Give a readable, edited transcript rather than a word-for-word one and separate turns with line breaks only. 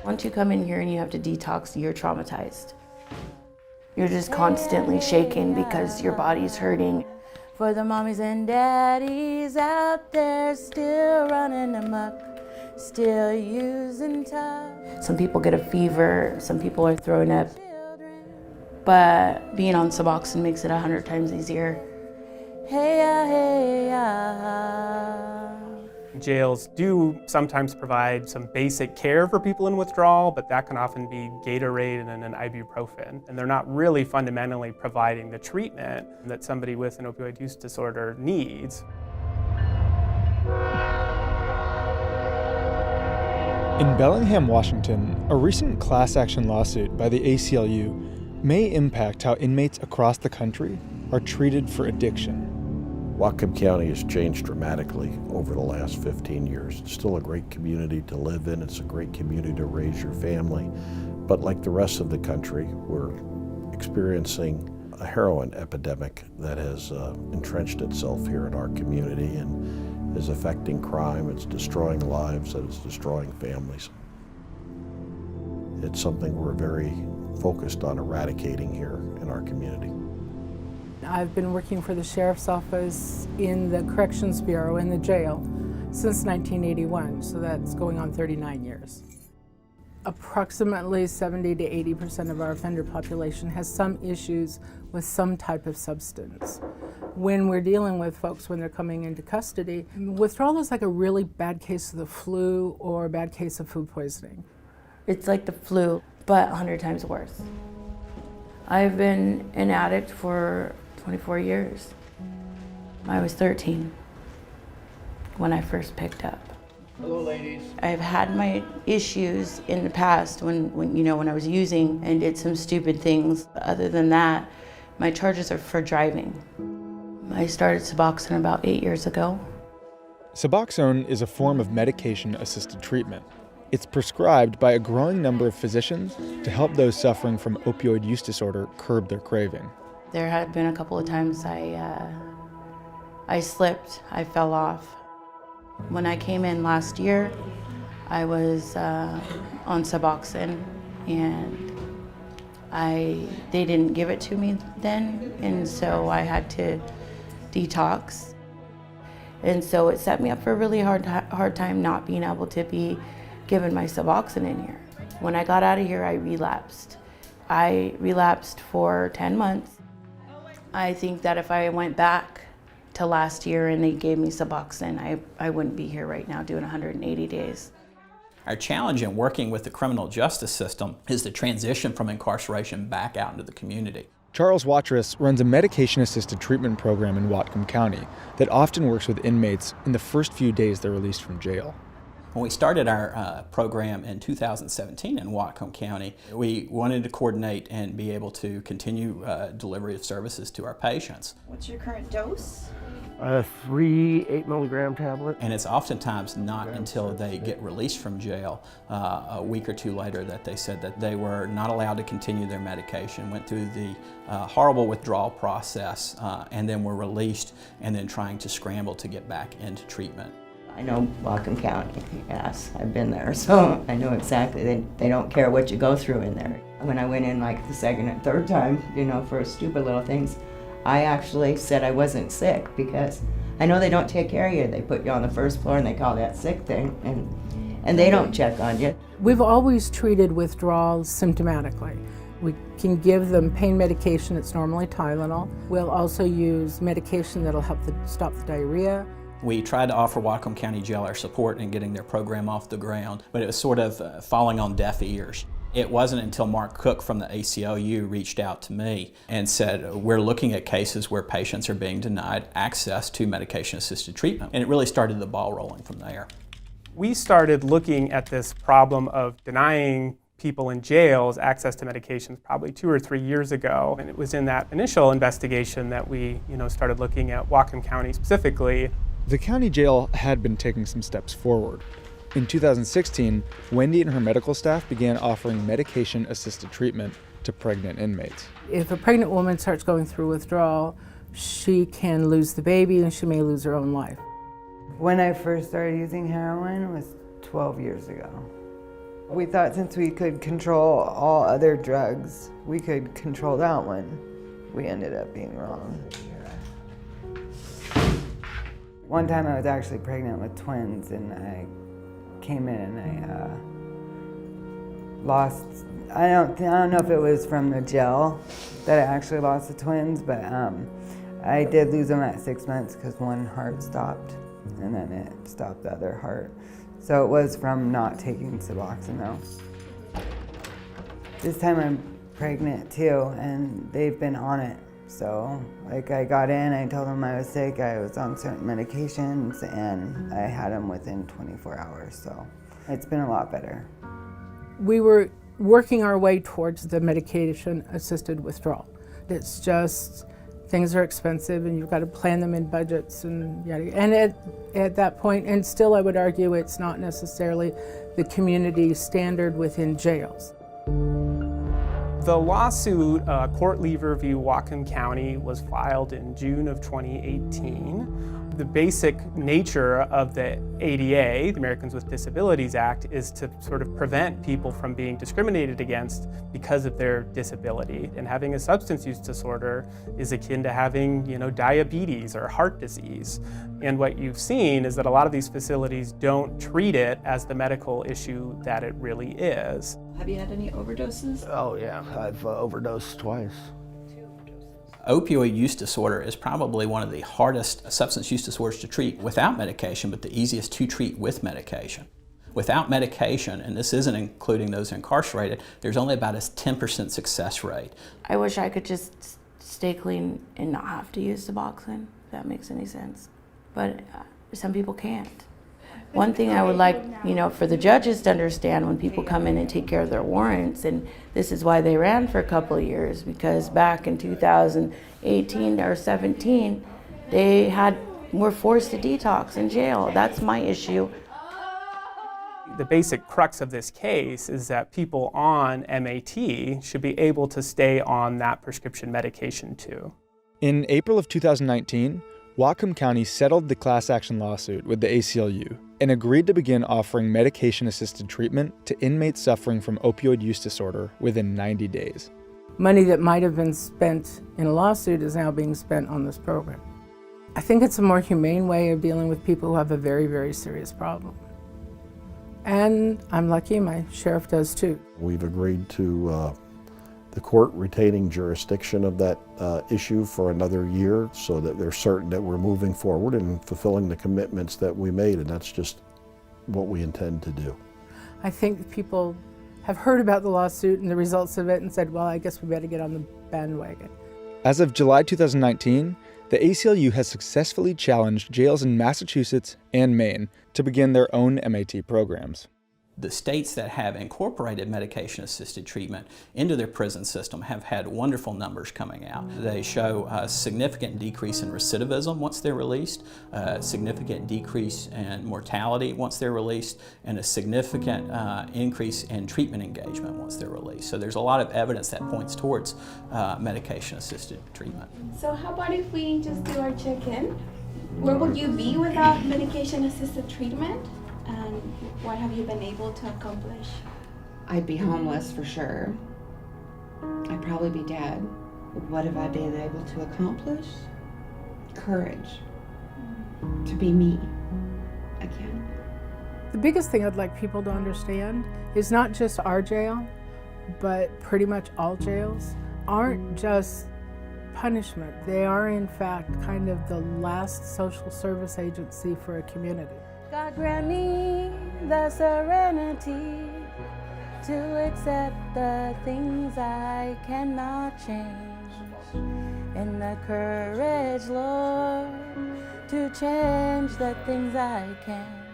Once you come in here and you have to detox, you're traumatized. You're just constantly shaking because your body's hurting. For the mommies and daddies out there still running amok, still using tough. Some people get a fever, some people are throwing up. But being on Suboxone makes it 100 times easier. Hey,
Jails do sometimes provide some basic care for people in withdrawal, but that can often be Gatorade and an ibuprofen. And they're not really fundamentally providing the treatment that somebody with an opioid use disorder needs.
In Bellingham, Washington, a recent class action lawsuit by the ACLU may impact how inmates across the country are treated for addiction.
Whatcom County has changed dramatically over the last 15 years. It's still a great community to live in. It's a great community to raise your family. But like the rest of the country, we're experiencing a heroin epidemic that has entrenched itself here in our community and is affecting crime. It's destroying lives and it's destroying families. It's something we're very focused on eradicating here in our community.
I've been working for the Sheriff's Office in the Corrections Bureau in the jail since 1981, so that's going on 39 years. Approximately 70 to 80% of our offender population has some issues with some type of substance. When we're dealing with folks when they're coming into custody, withdrawal is like a really bad case of the flu or a bad case of food poisoning.
It's like the flu, but 100 times worse. I've been an addict for 24 years. I was 13 when I first picked up.
Hello, ladies.
I've had my issues in the past when I was using and did some stupid things. Other than that, my charges are for driving. I started Suboxone about 8 years ago.
Suboxone is a form of medication-assisted treatment. It's prescribed by a growing number of physicians to help those suffering from opioid use disorder curb their craving.
There had been a couple of times I slipped, I fell off. When I came in last year, I was on Suboxone, and they didn't give it to me then, and so I had to detox. And so it set me up for a really hard time not being able to be given my Suboxone in here. When I got out of here, I relapsed. I relapsed for 10 months. I think that if I went back to last year and they gave me Suboxone, I wouldn't be here right now doing 180 days.
Our challenge in working with the criminal justice system is the transition from incarceration back out into the community.
Charles Watrous runs a medication-assisted treatment program in Whatcom County that often works with inmates in the first few days they're released from jail.
When we started our program in 2017 in Whatcom County, we wanted to coordinate and be able to continue delivery of services to our patients.
What's your current dose?
3 8-milligram tablets.
And it's oftentimes not until they get released from jail a week or two later that they said that they were not allowed to continue their medication, went through the horrible withdrawal process, and then were released and then trying to scramble to get back into treatment.
I know Whatcom County, yes, I've been there, so I know exactly. They don't care what you go through in there. When I went in like the second and third time, for stupid little things, I actually said I wasn't sick because I know they don't take care of you. They put you on the first floor and they call that sick thing, and they don't check on you.
We've always treated withdrawals symptomatically. We can give them pain medication, it's normally Tylenol. We'll also use medication that'll help stop the diarrhea.
We tried to offer Whatcom County Jail our support in getting their program off the ground, but it was sort of falling on deaf ears. It wasn't until Mark Cook from the ACLU reached out to me and said, we're looking at cases where patients are being denied access to medication-assisted treatment. And it really started the ball rolling from there.
We started looking at this problem of denying people in jails access to medications probably 2 or 3 years ago. And it was in that initial investigation that we started looking at Whatcom County specifically.
The county jail had been taking some steps forward. In 2016, Wendy and her medical staff began offering medication-assisted treatment to pregnant inmates.
If a pregnant woman starts going through withdrawal, she can lose the baby and she may lose her own life.
When I first started using heroin was 12 years ago. We thought since we could control all other drugs, we could control that one. We ended up being wrong. One time I was actually pregnant with twins, and I came in and I lost, I don't know if it was from the gel that I actually lost the twins, but I did lose them at 6 months because one heart stopped, and then it stopped the other heart. So it was from not taking Suboxone though. This time I'm pregnant too, and they've been on it. So like I got in, I told them I was sick, I was on certain medications, and I had them within 24 hours. So it's been a lot better.
We were working our way towards the medication-assisted withdrawal. It's just, things are expensive and you've got to plan them in budgets and yada. And at that point, and still I would argue it's not necessarily the community standard within jails.
The lawsuit, Court Lever v. Whatcom County, was filed in June of 2018. The basic nature of the ADA, the Americans with Disabilities Act, is to sort of prevent people from being discriminated against because of their disability. And having a substance use disorder is akin to having, diabetes or heart disease. And what you've seen is that a lot of these facilities don't treat it as the medical issue that it really is.
Have you had any overdoses?
Oh yeah, I've overdosed twice.
Opioid use disorder is probably one of the hardest substance use disorders to treat without medication, but the easiest to treat with medication. Without medication, and this isn't including those incarcerated, there's only about a 10% success rate.
I wish I could just stay clean and not have to use Suboxone, if that makes any sense. But some people can't. One thing I would like, for the judges to understand when people come in and take care of their warrants, and this is why they ran for a couple of years, because back in 2018 or 17, they were forced to detox in jail. That's my issue.
The basic crux of this case is that people on MAT should be able to stay on that prescription medication too.
In April of 2019, Whatcom County settled the class action lawsuit with the ACLU and agreed to begin offering medication-assisted treatment to inmates suffering from opioid use disorder within 90 days.
Money that might have been spent in a lawsuit is now being spent on this program. I think it's a more humane way of dealing with people who have a very, very serious problem. And I'm lucky my sheriff does too.
We've agreed to the court retaining jurisdiction of that issue for another year so that they're certain that we're moving forward and fulfilling the commitments that we made, and that's just what we intend to do.
I think people have heard about the lawsuit and the results of it and said, well, I guess we better get on the bandwagon.
As of July 2019, the ACLU has successfully challenged jails in Massachusetts and Maine to begin their own MAT programs.
The states that have incorporated medication-assisted treatment into their prison system have had wonderful numbers coming out. They show a significant decrease in recidivism once they're released, a significant decrease in mortality once they're released, and a significant increase in treatment engagement once they're released. So there's a lot of evidence that points towards medication-assisted treatment.
So how about if we just do our check-in? Where would you be without medication-assisted treatment? And what have you been able to accomplish?
I'd be homeless for sure. I'd probably be dead. What have I been able to accomplish? Courage. To be me again.
The biggest thing I'd like people to understand is not just our jail, but pretty much all jails aren't just punishment. They are in fact kind of the last social service agency for a community.
God grant me the serenity to accept the things I cannot change, and the courage, Lord, to change the things I can.